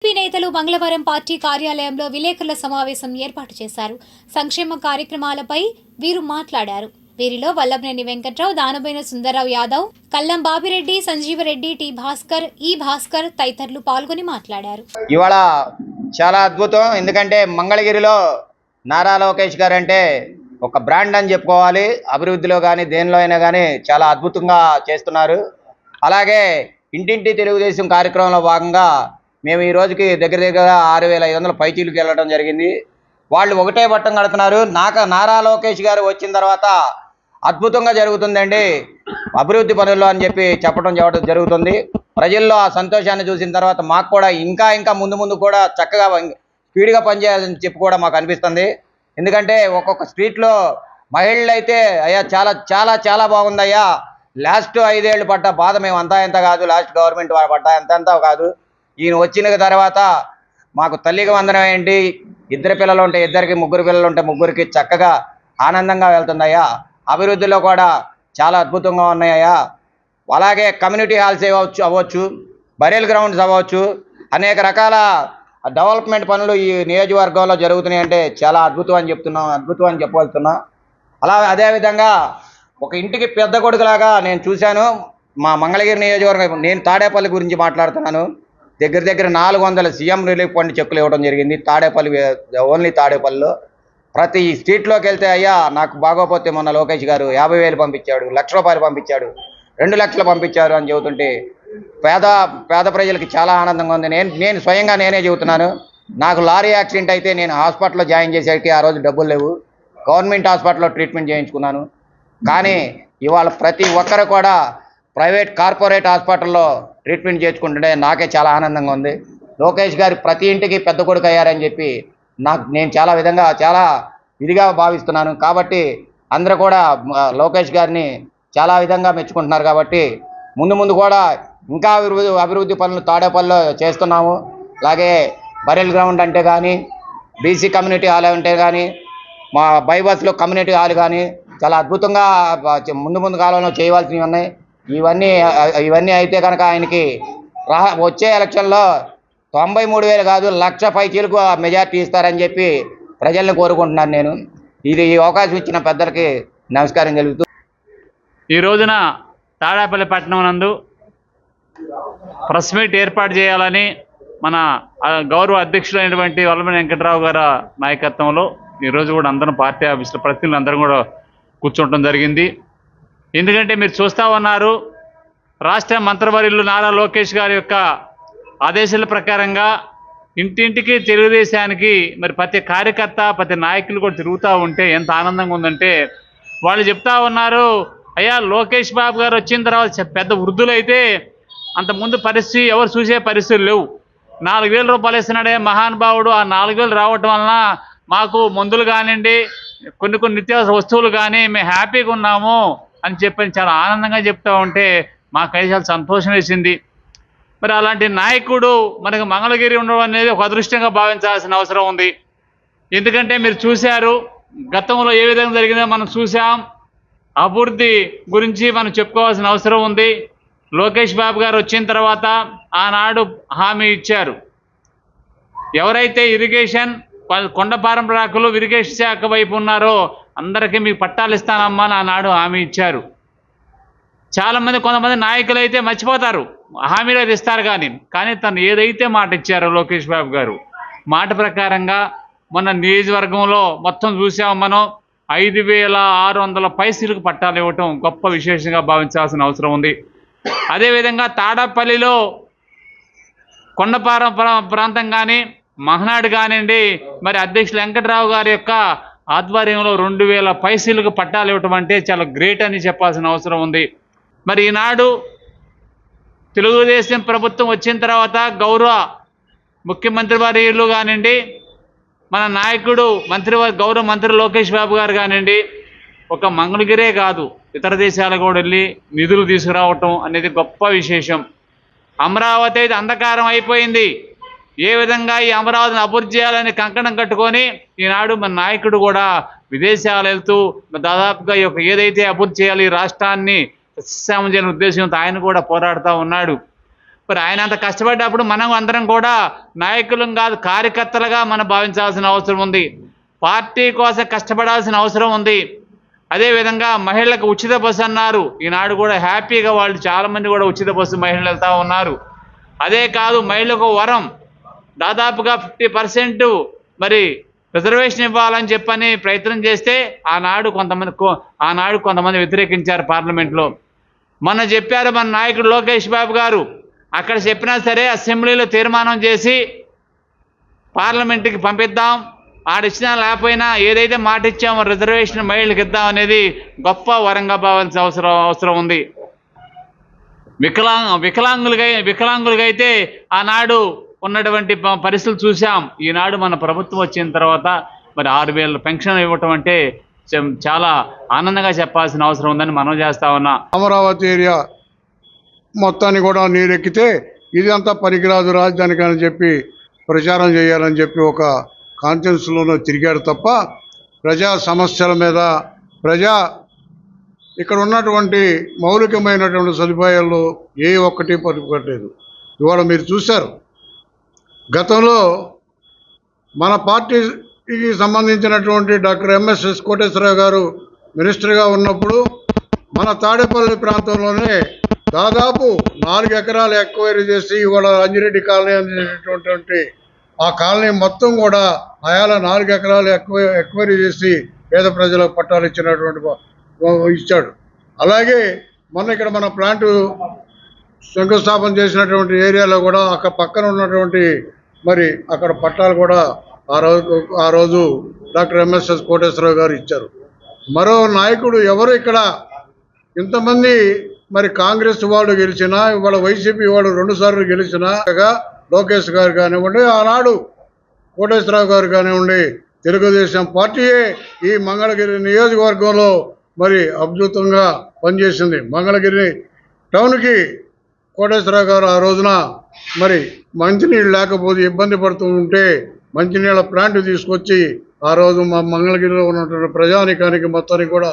నేతలు మంగళవారం పార్టీ కార్యాలయంలో విలేకరుల సమావేశం ఏర్పాటు చేశారు. సంక్షేమ కార్యక్రమాలపై వీరు మాట్లాడారు. వీరిలో వల్లభనేని వెంకట్రావు, దానబోయిన సుందర్రావు యాదవ్, కల్లం బాపిరెడ్డి, సంజీవరెడ్డి, టి భాస్కర్, ఈ భాస్కర్ తదితరులు పాల్గొని మాట్లాడారు. ఇవాళ చాలా అద్భుతం. ఎందుకంటే మంగళగిరిలో నారా లోకేష్ గారు అంటే ఒక బ్రాండ్ అని చెప్పుకోవాలి. అభివృద్ధిలో కానీ దేనిలో అయినా కానీ చాలా అద్భుతంగా చేస్తున్నారు. అలాగే ఇంటింటి తెలుగుదేశం కార్యక్రమంలో భాగంగా మేము ఈ రోజుకి దగ్గర 6500 పైచీలకు వెళ్ళడం జరిగింది. వాళ్ళు ఒకటే పట్టం కడుతున్నారు. నారా లోకేష్ గారు వచ్చిన తర్వాత అద్భుతంగా జరుగుతుందండి అభివృద్ధి పనుల్లో అని చెప్పడం జరుగుతుంది. ప్రజల్లో ఆ సంతోషాన్ని చూసిన తర్వాత మాకు కూడా ఇంకా ముందు కూడా చక్కగా స్పీడ్గా పనిచేయాలని చెప్పి కూడా మాకు అనిపిస్తుంది. ఎందుకంటే ఒక్కొక్క స్ట్రీట్లో మహిళలు అయితే అయ్యా చాలా చాలా చాలా బాగుందయ్యా, లాస్ట్ 5 ఏళ్ళు పడ్డ బాధ మేము ఎంత కాదు, లాస్ట్ గవర్నమెంట్ పడ్డ ఎంత కాదు, ఈయన వచ్చిన తర్వాత మాకు తల్లికి వందనం ఏంటి, 2 పిల్లలు ఉంటే 2కి, 3 పిల్లలు ఉంటే 3కి చక్కగా ఆనందంగా వెళ్తుందయ్యా. అభివృద్ధిలో కూడా చాలా అద్భుతంగా ఉన్నాయ్యా. అలాగే కమ్యూనిటీ హాల్స్ అవ్వచ్చు, బరియల్ గ్రౌండ్స్ అవ్వచ్చు, అనేక రకాల డెవలప్మెంట్ పనులు ఈ నియోజకవర్గంలో జరుగుతున్నాయి అంటే చాలా అద్భుతం అని చెప్పవలుతున్నా. అదేవిధంగా ఒక ఇంటికి పెద్ద కొడుకులాగా నేను చూశాను మా మంగళగిరి నియోజకవర్గం. నేను తాడేపల్లి గురించి మాట్లాడుతున్నాను. దగ్గర 400 సీఎం రిలీఫ్ ఫండ్ చెక్కులు ఇవ్వడం జరిగింది ఓన్లీ తాడేపల్లిలో. ప్రతి స్ట్రీట్లోకి వెళ్తే అయ్యా నాకు బాగోపోతే మొన్న లోకేష్ గారు 50,000 పంపించాడు, ₹1,00,000 పంపించాడు, 2 లక్షలు పంపించారు అని చెబుతుంటే పేద ప్రజలకి చాలా ఆనందంగా ఉంది. నేను స్వయంగా నేనే చెబుతున్నాను. నాకు లారీ యాక్సిడెంట్ అయితే నేను హాస్పిటల్లో జాయిన్ చేసేకి ఆ రోజు డబ్బులు లేవు. గవర్నమెంట్ హాస్పిటల్లో ట్రీట్మెంట్ చేయించుకున్నాను. కానీ ఇవాళ ప్రతి ఒక్కరు కూడా ప్రైవేట్ కార్పొరేట్ హాస్పిటల్లో ట్రీట్మెంట్ చేసుకుంటుంటే నాకే చాలా ఆనందంగా ఉంది. లోకేష్ గారు ప్రతి ఇంటికి పెద్ద కొడుకు అయ్యారని చెప్పి నేను చాలా ఇదిగా భావిస్తున్నాను. కాబట్టి అందరూ కూడా లోకేష్ గారిని చాలా విధంగా మెచ్చుకుంటున్నారు. కాబట్టి ముందు కూడా ఇంకా అభివృద్ధి పనులు తాడేపల్లిలో చేస్తున్నాము. అలాగే బరెల్ గ్రౌండ్ అంటే కానీ, బీసీ కమ్యూనిటీ హాల్ అంటే కానీ, మా బైబస్లో కమ్యూనిటీ హాల్ కానీ చాలా అద్భుతంగా ముందు కాలంలో చేయవలసినవి ఉన్నాయి. ఇవన్నీ అయితే కనుక ఆయనకి వచ్చే ఎలక్షన్లో 93,000 కాదు, 1,00,000 పైచీలకు మెజార్టీ ఇస్తారని చెప్పి ప్రజల్ని కోరుకుంటున్నాను. నేను ఈ అవకాశం ఇచ్చిన పెద్దలకి నమస్కారం తెలుపుతూ ఈ రోజున తాడేపల్లి పట్టణం నందు ప్రెస్ మీట్ ఏర్పాటు చేయాలని మన గౌరవ అధ్యక్షులైనటువంటి వల్లభనేని వెంకట్రావు గారి నాయకత్వంలో ఈరోజు కూడా అందరం పార్టీ ఆఫీసులో ప్రతినిధులు అందరం కూడా కూర్చోవడం జరిగింది. ఎందుకంటే మీరు చూస్తూ ఉన్నారు, రాష్ట్ర మంత్రివర్యులు నారా లోకేష్ గారి యొక్క ఆదేశాల ప్రకారంగా ఇంటింటికి తెలుగుదేశానికి మరి ప్రతి కార్యకర్త ప్రతి నాయకులు కూడా తిరుగుతూ ఉంటే ఎంత ఆనందంగా ఉందంటే, వాళ్ళు చెప్తా ఉన్నారు, అయ్యా లోకేష్ బాబు గారు వచ్చిన తర్వాత పెద్ద వృద్ధులైతే అంతకుముందు పరిస్థితి ఎవరు చూసే పరిస్థితులు లేవు. 4,000 రూపాయలు ఇస్తున్నాడే మహానుభావుడు. ఆ 4,000 రావటం వలన మాకు మందులు కానివ్వండి, కొన్ని నిత్యావసర వస్తువులు కానీ మేము హ్యాపీగా ఉన్నాము అని చెప్పని చాలా ఆనందంగా చెప్తూ ఉంటే మాకైతే చాలా సంతోషం వేసింది. మరి అలాంటి నాయకుడు మనకు మంగళగిరి ఉండడం అనేది ఒక అదృష్టంగా భావించాల్సిన అవసరం ఉంది. ఎందుకంటే మీరు చూశారు, గతంలో ఏ విధంగా జరిగిందో మనం చూసాం. అభివృద్ధి గురించి మనం చెప్పుకోవాల్సిన అవసరం ఉంది. లోకేష్ బాబు గారు వచ్చిన తర్వాత ఆనాడు హామీ ఇచ్చారు. ఎవరైతే ఇరిగేషన్ కొండపారం రాకులు ఇరిగేషన్ శాఖ వైపు ఉన్నారో అందరికీ మీకు పట్టాలు ఇస్తానమ్మా అని ఆనాడు హామీ ఇచ్చారు. కొంతమంది నాయకులు అయితే మర్చిపోతారు, హామీలు అయితే ఇస్తారు కానీ తను ఏదైతే మాట ఇచ్చారో లోకేష్ బాబు గారు మాట ప్రకారంగా మొన్న నియోజకవర్గంలో మొత్తం చూసాము మనం. 5,600 పైసలకు పట్టాలు ఇవ్వటం గొప్ప విశేషంగా భావించాల్సిన అవసరం ఉంది. అదేవిధంగా తాడపల్లిలో కొండపారం ప్రాంతం కానీ మహనాడు కానివ్వండి, మరి అధ్యక్షులు వెంకట్రావు గారి యొక్క ఆధ్వర్యంలో 2,000 పైసలకు పట్టాలు ఇవ్వటం అంటే చాలా గ్రేట్ అని చెప్పాల్సిన అవసరం ఉంది. మరి ఈనాడు తెలుగుదేశం ప్రభుత్వం వచ్చిన తర్వాత గౌరవ ముఖ్యమంత్రి వర్యులు కానివ్వండి, మన నాయకుడు గౌరవ మంత్రి లోకేష్ బాబు గారు కానివ్వండి, ఒక మంగళగిరే కాదు ఇతర దేశాలకు కూడా వెళ్ళి నిధులు తీసుకురావటం అనేది గొప్ప విశేషం. అమరావతి అయితే అంధకారం అయిపోయింది. ఏ విధంగా ఈ అమరావతిని అభివృద్ధి చేయాలని కంకణం కట్టుకొని ఈనాడు మన నాయకుడు కూడా విదేశాలు వెళ్తూ దాదాపుగా ఏదైతే అభివృద్ధి చేయాలి ఈ రాష్ట్రాన్ని సస్యశ్యామం చేయాలని ఉద్దేశంతో ఆయన కూడా పోరాడుతూ ఉన్నాడు. మరి ఆయన అంత కష్టపడ్డప్పుడు మనం అందరం కూడా నాయకులం కాదు, కార్యకర్తలుగా మనం భావించాల్సిన అవసరం ఉంది. పార్టీ కోసం కష్టపడాల్సిన అవసరం ఉంది. అదేవిధంగా మహిళలకు ఉచిత బస్సు అన్నారు. ఈనాడు కూడా హ్యాపీగా వాళ్ళు చాలామంది కూడా ఉచిత బస్సు మహిళలు వెళ్తూ ఉన్నారు. అదే కాదు, మహిళలకు వరం దాదాపుగా 50% మరి రిజర్వేషన్ ఇవ్వాలని చెప్పని ప్రయత్నం చేస్తే ఆనాడు కొంతమంది వ్యతిరేకించారు పార్లమెంట్లో. మొన్న చెప్పారు మన నాయకుడు లోకేష్ బాబు గారు, అక్కడ చెప్పినా సరే అసెంబ్లీలో తీర్మానం చేసి పార్లమెంట్కి పంపిద్దాం, ఆడిచ్చినా లేకపోయినా ఏదైతే మాట ఇచ్చామో రిజర్వేషన్ మహిళలకు ఇద్దాం అనేది గొప్ప వరంగా భావించాల్సిన అవసరం ఉంది. వికలాంగులకైతే ఆనాడు ఉన్నటువంటి పరిస్థితులు చూసాం. ఈనాడు మన ప్రభుత్వం వచ్చిన తర్వాత మరి 6,000 పెన్షన్ ఇవ్వటం అంటే చాలా ఆనందంగా చెప్పాల్సిన అవసరం ఉందని మనం చేస్తా ఉన్నా. అమరావతి ఏరియా మొత్తాన్ని కూడా నీరెక్కితే ఇదంతా పనికిరాదు రాజధానికి అని చెప్పి ప్రచారం చేయాలని చెప్పి ఒక కాన్ఫరెన్స్లోనూ తిరిగాడు తప్ప ప్రజా సమస్యల మీద ఇక్కడ ఉన్నటువంటి మౌలికమైనటువంటి సదుపాయాల్లో ఏ ఒక్కటి పట్టుకోవట్లేదు. ఇవాళ మీరు చూశారు, గతంలో మన పార్టీకి సంబంధించినటువంటి డాక్టర్ ఎంఎస్ఎస్ కోటేశ్వరరావు గారు మినిస్టర్గా ఉన్నప్పుడు మన తాడేపల్లి ప్రాంతంలోనే దాదాపు 4 ఎకరాలు ఎక్వైరీ చేసి ఇవాళ అంజిరెడ్డి కాలనీ అనేటటువంటి ఆ కాలనీ మొత్తం కూడా ఆయాల 4 ఎకరాలు ఎక్వైరీ చేసి పేద ప్రజలకు పట్టాలు ఇచ్చాడు. అలాగే మొన్న ఇక్కడ మన ప్లాంట్ శంకుస్థాపన చేసినటువంటి ఏరియాలో కూడా అక్కడ పక్కన ఉన్నటువంటి మరి అక్కడ పట్టాలు కూడా ఆ రోజు డాక్టర్ ఎంఎస్ఎస్ కోటేశ్వరరావు గారు ఇచ్చారు. మరో నాయకుడు ఎవరు ఇక్కడ ఇంతమంది మరి కాంగ్రెస్ వాళ్ళు గెలిచినా ఇవాళ వైసీపీ వాళ్ళు 2 సార్లు గెలిచినా లోకేష్ గారు కానివ్వండి, ఆనాడు కోటేశ్వరరావు గారు కానివ్వండి, తెలుగుదేశం పార్టీయే ఈ మంగళగిరి నియోజకవర్గంలో మరి అద్భుతంగా పనిచేసింది. మంగళగిరి టౌన్కి కోటేశ్వరరావు గారు ఆ రోజున మరి మంచినీళ్ళు లేకపోతే ఇబ్బంది పడుతూ ఉంటే మంచినీళ్ళ ప్లాంట్ తీసుకొచ్చి ఆ రోజు మా మంగళగిరిలో ఉన్నటువంటి ప్రజానికానికి మొత్తానికి కూడా